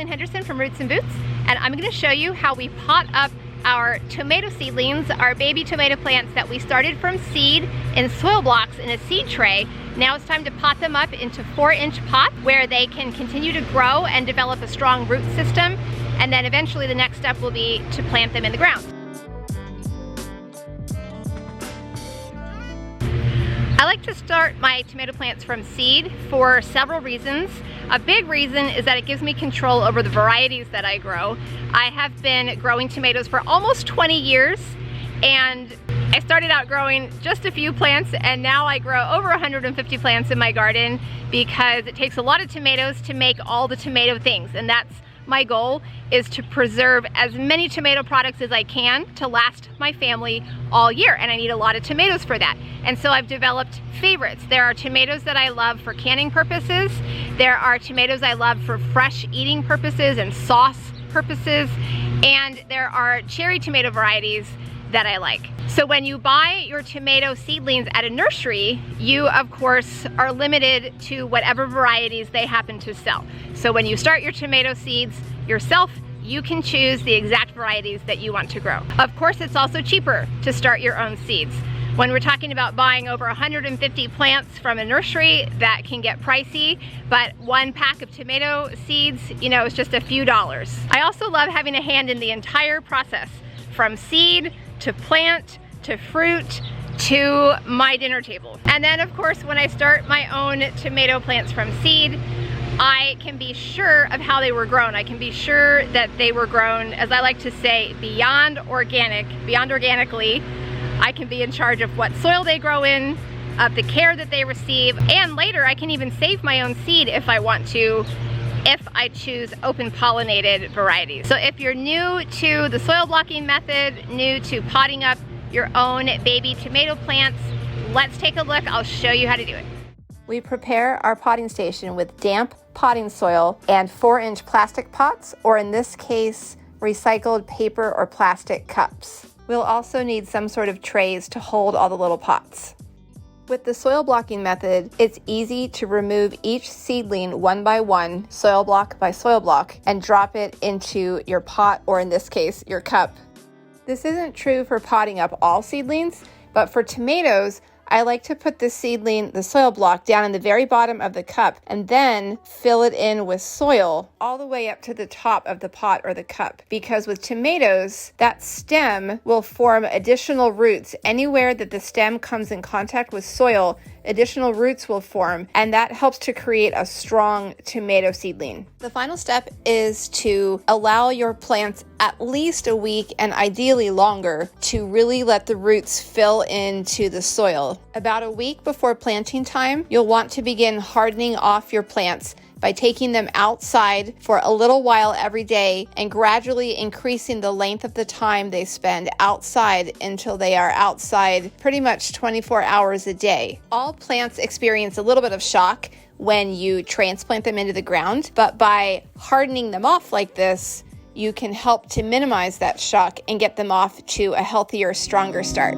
Kathleen Henderson from Roots and Boots, and I'm going to show you how we pot up our tomato seedlings, our baby tomato plants that we started from seed in soil blocks in a seed tray. Now it's time to pot them up into 4-inch pots where they can continue to grow and develop a strong root system, and then eventually the next step will be to plant them in the ground. I like to start my tomato plants from seed for several reasons. A big reason is that it gives me control over the varieties that I grow. I have been growing tomatoes for almost 20 years, and I started out growing just a few plants, and now I grow over 150 plants in my garden because it takes a lot of tomatoes to make all the tomato things, and that's my goal, is to preserve as many tomato products as I can to last my family all year, and I need a lot of tomatoes for that. And so I've developed favorites. There are tomatoes that I love for canning purposes. There are tomatoes I love for fresh eating purposes and sauce purposes. And there are cherry tomato varieties that I like. So when you buy your tomato seedlings at a nursery, you of course are limited to whatever varieties they happen to sell. So when you start your tomato seeds yourself, you can choose the exact varieties that you want to grow. Of course, it's also cheaper to start your own seeds. When we're talking about buying over 150 plants from a nursery, that can get pricey, but one pack of tomato seeds, is just a few dollars. I also love having a hand in the entire process, from seed to plant to fruit to my dinner table. And then of course, when I start my own tomato plants from seed, I can be sure of how they were grown. I can be sure that they were grown, as I like to say, beyond organically. I can be in charge of what soil they grow in, of the care that they receive, and later I can even save my own seed if I want to, if I choose open pollinated varieties. So if you're new to the soil blocking method, new to potting up your own baby tomato plants, let's take a look. I'll show you how to do it. We prepare our potting station with damp potting soil and 4-inch plastic pots, or in this case, recycled paper or plastic cups. We'll also need some sort of trays to hold all the little pots. With the soil blocking method, it's easy to remove each seedling one by one, soil block by soil block, and drop it into your pot, or in this case, your cup. This isn't true for potting up all seedlings, but for tomatoes, I like to put the seedling, the soil block, down in the very bottom of the cup and then fill it in with soil all the way up to the top of the pot or the cup. Because with tomatoes, that stem will form additional roots. Anywhere that the stem comes in contact with soil, additional roots will form, and that helps to create a strong tomato seedling. The final step is to allow your plants at least a week, and ideally longer, to really let the roots fill into the soil. About a week before planting time, you'll want to begin hardening off your plants by taking them outside for a little while every day and gradually increasing the length of the time they spend outside until they are outside pretty much 24 hours a day. All plants experience a little bit of shock when you transplant them into the ground, but by hardening them off like this, you can help to minimize that shock and get them off to a healthier, stronger start.